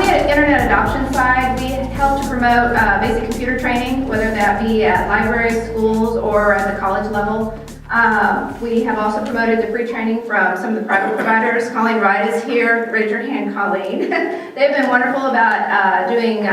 the internet adoption side, we help to promote basic computer training, whether that be at libraries, schools, or at the college level. We have also promoted the free training from some of the private providers. Colleen Wright is here. Raise your hand, Colleen. They've been wonderful about doing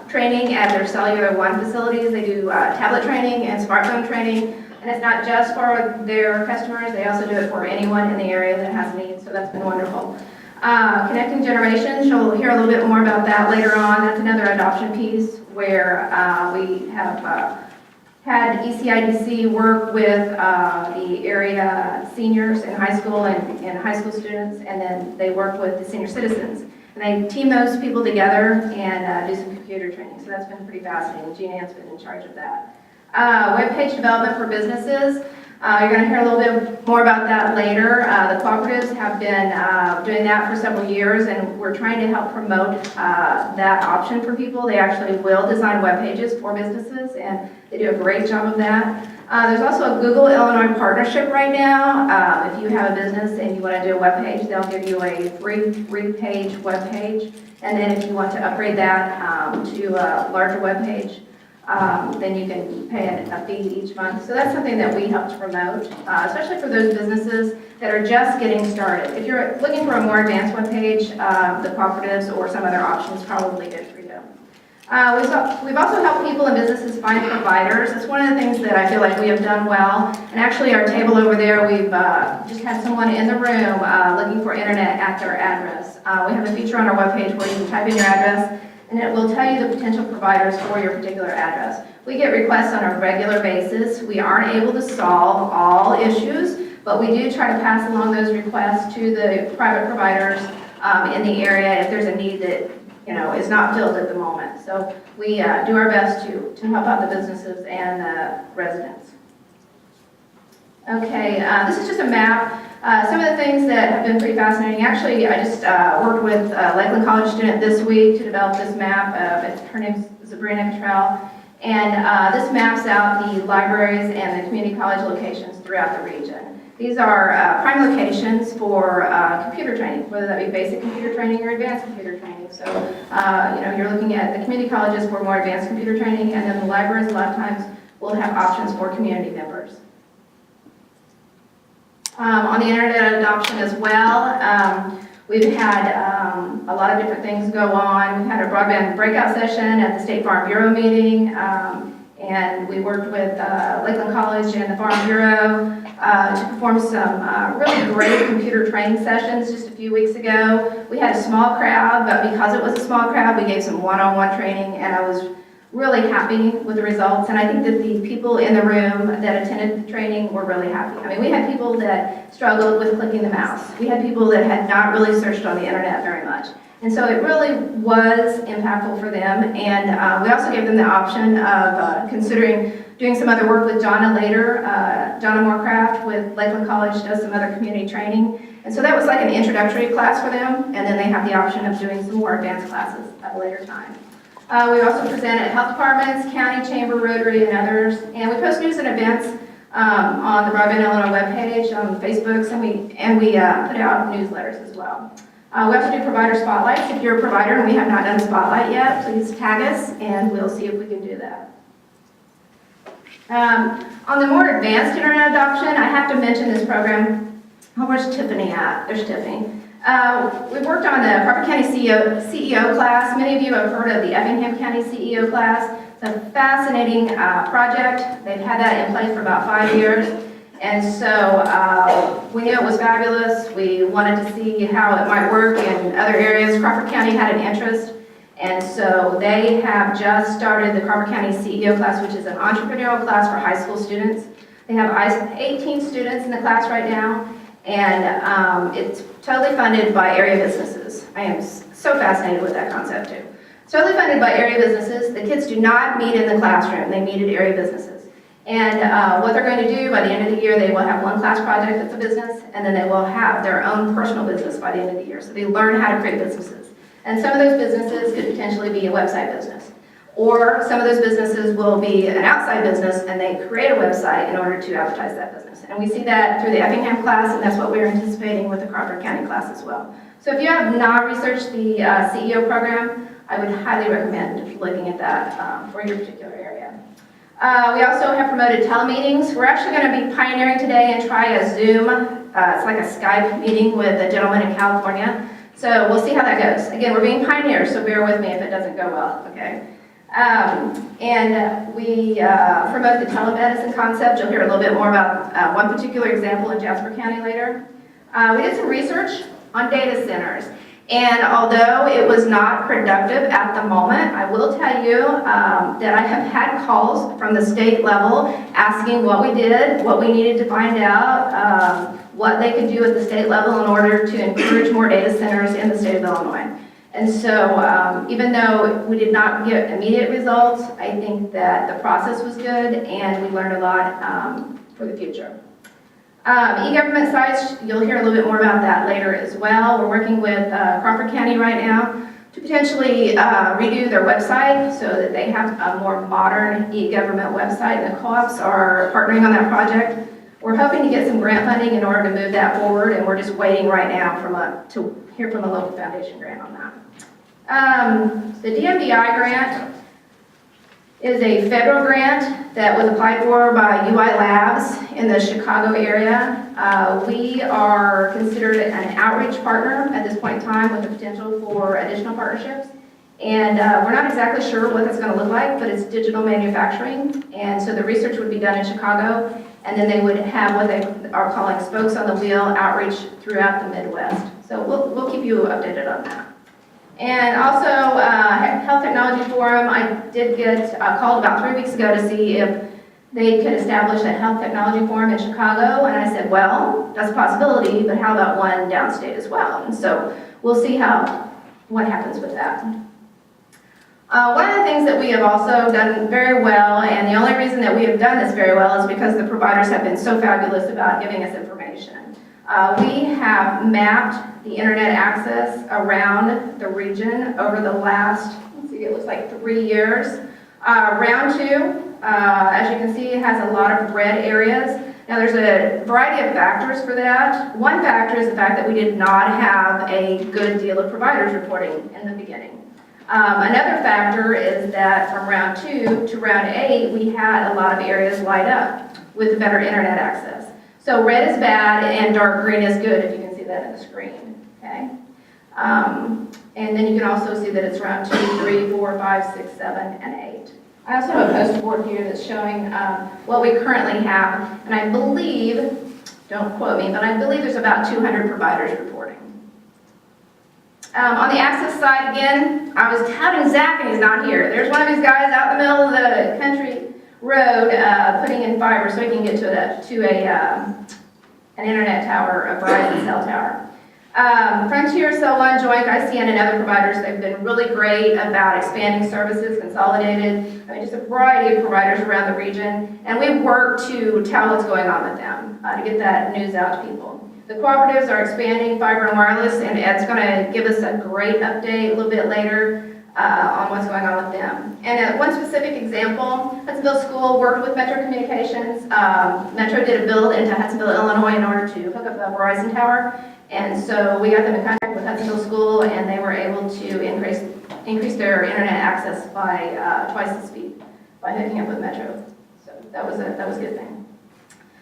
training at their Cellular One facilities. They do tablet training and smartphone training. And it's not just for their customers, they also do it for anyone in the area that has needs, so that's been wonderful. Connecting generations, you'll hear a little bit more about that later on. That's another adoption piece where we have had ECIDC work with the area seniors in high school and high school students, and then they work with the senior citizens. And they team those people together and do some computer training, so that's been pretty fascinating. Jean Ann's been in charge of that. Web page development for businesses. You're going to hear a little bit more about that later. The cooperatives have been doing that for several years, and we're trying to help promote that option for people. They actually will design web pages for businesses, and they do a great job of that. There's also a Google Illinois partnership right now. If you have a business and you want to do a web page, they'll give you a free 3-page web page, and then if you want to upgrade that to a larger web page, then you can pay a fee each month. So that's something that we help to promote, especially for those businesses that are just getting started. If you're looking for a more advanced web page, the cooperatives or some other options probably good for you. We've also helped people and businesses find providers. It's one of the things that I feel like we have done well. And actually our table over there, we've just had someone in the room looking for internet at their address. We have a feature on our webpage where you can type in your address, and it will tell you the potential providers for your particular address. We get requests on a regular basis. We aren't able to solve all issues, but we do try to pass along those requests to the private providers in the area if there's a need that is not filled at the moment. So we do our best to help out the businesses and the residents. Okay, this is just a map. Some of the things that have been pretty fascinating. Actually, I just worked with a Lakeland College student this week to develop this map. Her name's Sabrina Cottrell. And this maps out the libraries and the community college locations throughout the region. These are prime locations for computer training, whether that be basic computer training or advanced computer training. So, you're looking at the community colleges for more advanced computer training, and then the libraries a lot of times will have options for community members. On the internet adoption as well, we've had a lot of different things go on. We've had a broadband breakout session at the State Farm Bureau meeting, and we worked with Lakeland College and the Farm Bureau to perform some really great computer training sessions just a few weeks ago. We had a small crowd, but because it was a small crowd, we gave some one-on-one training, and I was really happy with the results, and I think that the people in the room that attended the training were really happy. I mean, we had people that struggled with clicking the mouse. We had people that had not really searched on the internet very much. And so it really was impactful for them, and we also gave them the option of considering doing some other work with Jonna later. Jonna Moorcraft with Lakeland College does some other community training. And so that was like an introductory class for them, and then they have the option of doing some more advanced classes at a later time. We also present at health departments, county, chamber, Rotary, and others. And we post news and events on the Broadband Illinois webpage, on Facebook, and we put out newsletters as well. We also do provider spotlights. If you're a provider and we have not done a spotlight yet, please tag us, and we'll see if we can do that. On the more advanced internet adoption, I have to mention this program. Oh, where's Tiffany at? There's Tiffany. We worked on the Crawford County CEO class. Many of you have heard of the Effingham County CEO class. It's a fascinating project. They've had that in place for about 5 years. And so we knew it was fabulous. We wanted to see how it might work in other areas. Crawford County had an interest. And so they have just started the Crawford County CEO class, which is an entrepreneurial class for high school students. They have 18 students in the class right now. And it's totally funded by area businesses. I am so fascinated with that concept too. It's totally funded by area businesses. The kids do not meet in the classroom. They meet at area businesses. And what they're going to do by the end of the year, they will have one class project that's a business, and then they will have their own personal business by the end of the year. So they learn how to create businesses. And some of those businesses could potentially be a website business. Or some of those businesses will be an outside business, and they create a website in order to advertise that business. And we see that through the Effingham class, and that's what we're anticipating with the Crawford County class as well. So if you have not researched the CEO program, I would highly recommend looking at that for your particular area. We also have promoted telemeetings. We're actually going to be pioneering today and try a Zoom. It's like a Skype meeting with a gentleman in California. So we'll see how that goes. Again, we're being pioneers, so bear with me if it doesn't go well, okay? And we promote the telemedicine concept. You'll hear a little bit more about one particular example in Jasper County later. We did some research on data centers. And although it was not productive at the moment, I will tell you that I have had calls from the state level asking what we did, what we needed to find out, what they could do at the state level in order to encourage more data centers in the state of Illinois. And so even though we did not get immediate results, I think that the process was good and we learned a lot for the future. E-government sites, you'll hear a little bit more about that later as well. We're working with Crawford County right now to potentially redo their website so that they have a more modern e-government website, and the co-ops are partnering on that project. We're hoping to get some grant funding in order to move that forward, and we're just waiting right now to hear from a local foundation grant on that. The DMDI grant is a federal grant that was applied for by UI Labs in the Chicago area. We are considered an outreach partner at this point in time with the potential for additional partnerships. And we're not exactly sure what that's going to look like, but it's digital manufacturing. And so the research would be done in Chicago, and then they would have what they are calling spokes on the wheel outreach throughout the Midwest. So we'll keep you updated on that. And also, Health Technology Forum, I did get called about 3 weeks ago to see if they could establish a Health Technology Forum in Chicago, and I said, well, that's a possibility, but how about one downstate as well? And so we'll see what happens with that. One of the things that we have also done very well, and the only reason that we have done this very well is because the providers have been so fabulous about giving us information. We have mapped the internet access around the region over the last, let's see, it looks like 3 years. Round 2, as you can see, has a lot of red areas. Now there's a variety of factors for that. One factor is the fact that we did not have a good deal of providers reporting in the beginning. Another factor is that from round 2 to round 8, we had a lot of areas light up with better internet access. So red is bad and dark green is good, if you can see that on the screen, okay? And then you can also see that it's round 2, 3, 4, 5, 6, 7, and 8. I also have a poster board here that's showing what we currently have, and I believe, don't quote me, but I believe there's about 200 providers reporting. On the access side, again, I was touting Zach and he's not here. There's one of these guys out in the middle of the country road putting in fiber so he can get to an internet tower, a Verizon cell tower. Frontier, Cell One, Joint, ICN, and other providers, they've been really great about expanding services, consolidated, I mean, just a variety of providers around the region, and we work to tell what's going on with them, to get that news out to people. The cooperatives are expanding fiber and wireless, and Ed's going to give us a great update a little bit later on what's going on with them. And one specific example, Hudsonville School worked with Metro Communications. Metro did a build into Hudsonville, Illinois in order to hook up the Verizon tower. And so we got them in contact with Hudsonville School, and they were able to increase their internet access by twice the speed by hooking up with Metro. So that was a good thing.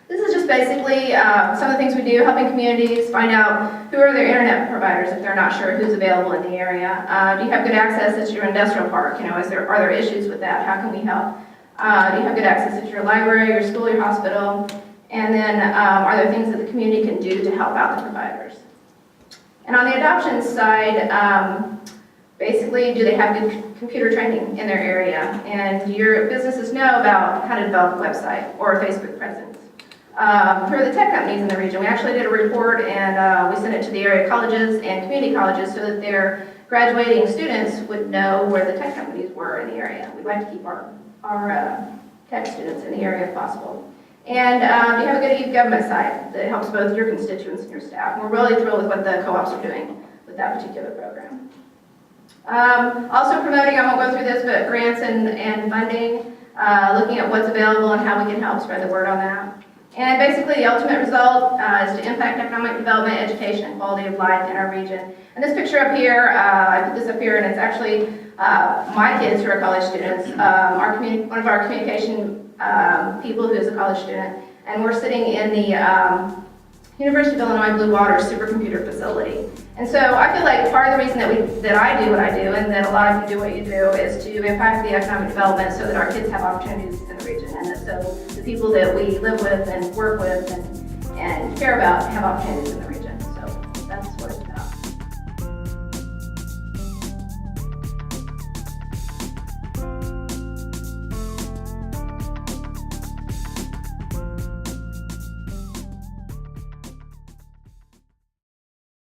This is just basically some of the things we do, helping communities find out who are their internet providers if they're not sure who's available in the area. Do you have good access at your industrial park? You know, are there issues with that? How can we help? Do you have good access at your library, your school, your hospital? And then are there things that the community can do to help out the providers? And on the adoption side, basically, do they have good computer training in their area? And your businesses know about how to develop a website or a Facebook presence. Who are the tech companies in the region? We actually did a report and we sent it to the area colleges and community colleges so that their graduating students would know where the tech companies were in the area. We'd like to keep our tech students in the area if possible. And you have a good e-government site that helps both your constituents and your staff. And we're really thrilled with what the co-ops are doing with that particular program. Also promoting, I won't go through this, but grants and funding, looking at what's available and how we can help spread the word on that. And basically, the ultimate result is to impact economic development, education, and quality of life in our region. And this picture up here, I put this up here, and it's actually my kids who are college students, one of our communication people who is a college student, and we're sitting in the University of Illinois Blue Water supercomputer facility. And so I feel like part of the reason that I do what I do, and that a lot of you do what you do, is to impact the economic development so that our kids have opportunities in the region, and that so the people that we live with and work with and care about have opportunities in the region.